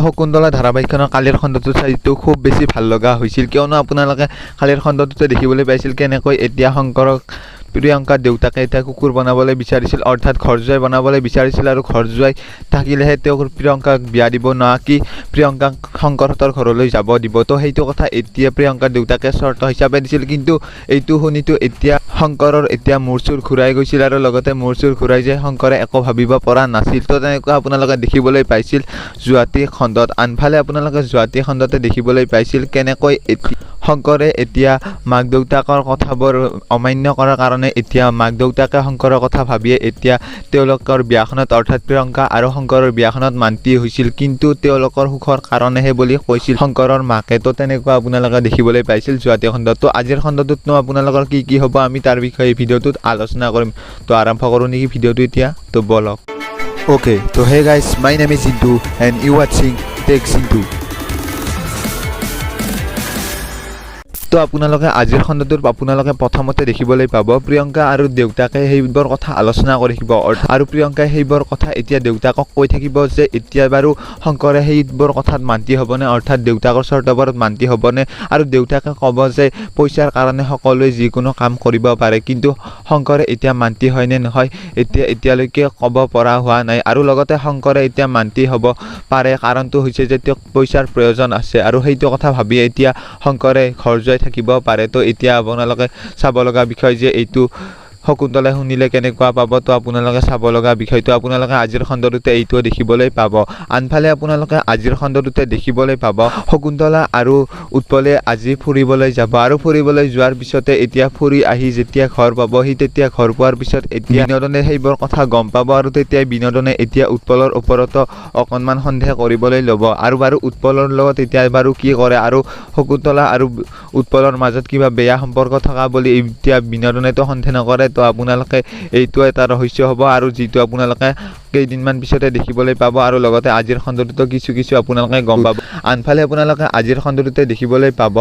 শকুন্তলা ধাৰাবাহিকখনৰ কালিৰ খণ্ডটো চাইটো খুব বেছি ভাল লগা হৈছিল, কিয়নো আপোনালোকে কালিৰ খণ্ডটোতে দেখিবলৈ পাইছিল কেনেকৈ এতিয়া শংকৰক প্ৰিয়ংকাৰ দেউতাকে এতিয়া কুকুৰ বনাবলৈ বিচাৰিছিল, অৰ্থাৎ ঘৰ জোৱাই বনাবলৈ বিচাৰিছিল আৰু ঘৰ জোৱাই থাকিলেহে তেওঁ প্ৰিয়ংকাক বিয়া দিব, নাকি প্ৰিয়ংকাক শংকৰহঁতৰ ঘৰলৈ যাব দিব। তো সেইটো কথা এতিয়া প্ৰিয়ংকাৰ দেউতাকে চৰ্ত হিচাপে দিছিল, কিন্তু এইটো শুনিতো এতিয়া শংকৰৰ এতিয়া মূৰ চুৰ ঘূৰাই গৈছিল আৰু লগতে মূৰ চুৰ ঘূৰাই যে শংকৰে একো ভাবিব পৰা নাছিল। তো তেনেকুৱা আপোনালোকে দেখিবলৈ পাইছিল যোৱাটি খণ্ডত। আনফালে আপোনালোকে যোৱাটি খণ্ডতে দেখিবলৈ পাইছিল কেনেকৈ শংকৰে এতিয়া মাক দেউতাকৰ কথাবোৰ অমান্য কৰাৰ কাৰণে এতিয়া মাক দেউতাকে শংকৰৰ কথা ভাবিয়ে এতিয়া তেওঁলোকৰ বিয়াখনত অৰ্থাৎ প্ৰিয়ংকা আৰু শংকৰৰ বিয়াখনত মান্তি হৈছিল, কিন্তু তেওঁলোকৰ সুখৰ কাৰণেহে বুলি কৈছিল শংকৰৰ মাকে। তো তেনেকুৱা আপোনালোকে দেখিবলৈ পাইছিল যোৱাটি খণ্ডত। তো আজিৰ খণ্ডটোতনো আপোনালোকৰ কি হ'ব আমি তাৰ বিষয়ে ভিডিঅ'টোত আলোচনা কৰিম। তো আৰম্ভ কৰোঁ নেকি ভিডিঅ'টো এতিয়া? তো বলক। Okay, so hey guys, my name is Jintu and you watching Tech Jintu. তো আপোনালোকে আজিৰ খণ্ডটোত আপোনালোকে প্ৰথমতে দেখিবলৈ পাব প্ৰিয়ংকা আৰু দেউতাকে সেইবোৰ কথা আলোচনা কৰি থাকিব, আৰু প্ৰিয়ংকাই সেইবোৰ কথা এতিয়া দেউতাকক কৈ থাকিব যে এতিয়া বাৰু শংকৰে সেইবোৰ কথাত মান্তি হ'বনে, অৰ্থাৎ দেউতাকৰ চৰ্তবোৰত মান্তি হ'বনে, আৰু দেউতাকে ক'ব যে পইচাৰ কাৰণে সকলোৱে যিকোনো কাম কৰিব পাৰে, কিন্তু শংকৰে এতিয়া মান্তি হয়নে নহয় এতিয়ালৈকে ক'ব পৰা হোৱা নাই। আৰু লগতে শংকৰে এতিয়া মান্তি হ'ব পাৰে কাৰণটো হৈছে যে তেওঁক পইচাৰ প্ৰয়োজন আছে, আৰু সেইটো কথা ভাবি এতিয়া শংকৰে ঘৰ জোৱাই থাকিব পাৰে। তো এতিয়া আপোনালোকে চাব লগা বিষয় যে এইটো শকুন্তলাই শুনিলে কেনেকুৱা পাব। তো আপোনালোকে চাব লগা বিষয়টো আপোনালোকে আজিৰ খণ্ডটোতে এইটোও দেখিবলৈ পাব। আনফালে আপোনালোকে আজিৰ খণ্ডটোতে দেখিবলৈ পাব শকুন্তলা আৰু উৎপলে আজি ফুৰিবলৈ যাব, আৰু ফুৰিবলৈ যোৱাৰ পিছতে এতিয়া ফুৰি আহি যেতিয়া ঘৰ পাবহি তেতিয়া ঘৰ পোৱাৰ পিছত এতিয়া বিনোদনে সেইবোৰ কথা গম পাব, আৰু তেতিয়া বিনোদনে এতিয়া উৎপলৰ ওপৰতো অকণমান সন্দেহ কৰিবলৈ ল'ব, আৰু বাৰু উৎপলৰ লগত এতিয়া বাৰু কি কৰে, আৰু শকুন্তলা আৰু উৎপলৰ মাজত কিবা বেয়া সম্পৰ্ক থকা বুলি এতিয়া বিনোদনেতো সন্দেহ নকৰে। তো আপোনালোকে এইটো এটা ৰহস্য হ'ব, আৰু যিটো আপোনালোকে কেইদিনমান পিছতে দেখিবলৈ পাব, আৰু লগতে আজিৰ খণ্ডটোতো কিছু আপোনালোকে গম পাব। আনফালে আপোনালোকে আজিৰ খণ্ডটোতে দেখিবলৈ পাব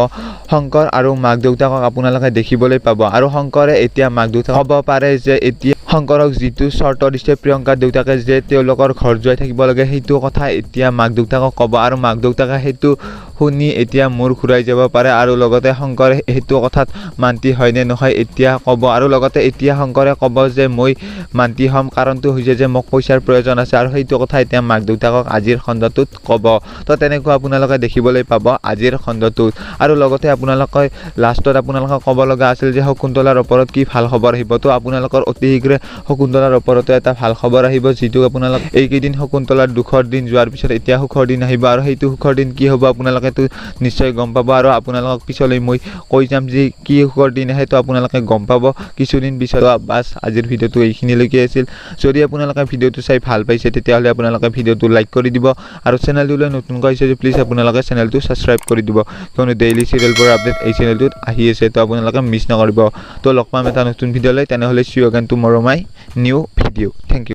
শংকৰ আৰু মাক দেউতাকক আপোনালোকে দেখিবলৈ পাব, আৰু শংকৰে এতিয়া মাক দেউতাক ক'ব পাৰে যে এতিয়া শংকৰক যিটো চৰ্ত দিছে প্ৰিয়ংকাৰ দেউতাকে যে তেওঁলোকৰ ঘৰ জোৱাই থাকিব লাগে, সেইটো কথা এতিয়া মাক দেউতাকক ক'ব, আৰু মাক দেউতাকে সেইটো শুনি এতিয়া মূৰ ঘূৰাই যাব পাৰে, আৰু লগতে শংকৰে সেইটো কথাত মান্তি হয়নে নহয় এতিয়া ক'ব, আৰু লগতে এতিয়া শংকৰে ক'ব যে মই মান্তি হ'ম কাৰণটো হৈছে যে মোক পইচাৰ প্ৰয়োজন আছে, আৰু সেইটো কথা এতিয়া মাক দেউতাকক আজিৰ খণ্ডটোত ক'ব। তো তেনেকুৱা আপোনালোকে দেখিবলৈ পাব আজিৰ খণ্ডটোত। আৰু লগতে আপোনালোকে লাষ্টত আপোনালোকে ক'ব লগা আছিল যে শকুন্তলাৰ ওপৰত কি ভাল খবৰ আহিব। তো আপোনালোকৰ অতি শীঘ্ৰে শকুন্তলাৰ ওপৰতো এটা ভাল খবৰ আহিব, যিটো আপোনালোক এইকেইদিন শকুন্তলাৰ দুখৰ দিন যোৱাৰ পিছত এতিয়া সুখৰ দিন আহিব, আৰু সেইটো সুখৰ দিন কি হ'ব আপোনালোকেতো নিশ্চয় গম পাব, আৰু আপোনালোকক পিছলৈ মই কৈ যাম যে কি সুখৰ দিন আহে। তো আপোনালোকে গম পাব কিছুদিন পিছত। বাছ আজিৰ ভিডিঅ'টো এইখিনিলৈকে আছিল। যদি আপোনালোকে ভিডিঅ'টো চাই ভাল পাইছে তেতিয়াহ'লে আপোনালোকে ভিডিঅ'টো লাইক কৰি দিব, আৰু চেনেলটোলৈ নতুনকৈ আহিছে প্লিজ আপোনালোকে চেনেলটো ছাবস্ক্ৰাইব কৰি দিব, কিয়নো ডেইলি চিৰিয়েলবোৰ আপডেট এই চেনেলটোত আহি আছে। তো আপোনালোকে মিছ নকৰিব। তো লগ পাম এটা নতুন ভিডিঅ'লৈ, তেনেহ'লে see you again tomorrow my new video'. Thank U.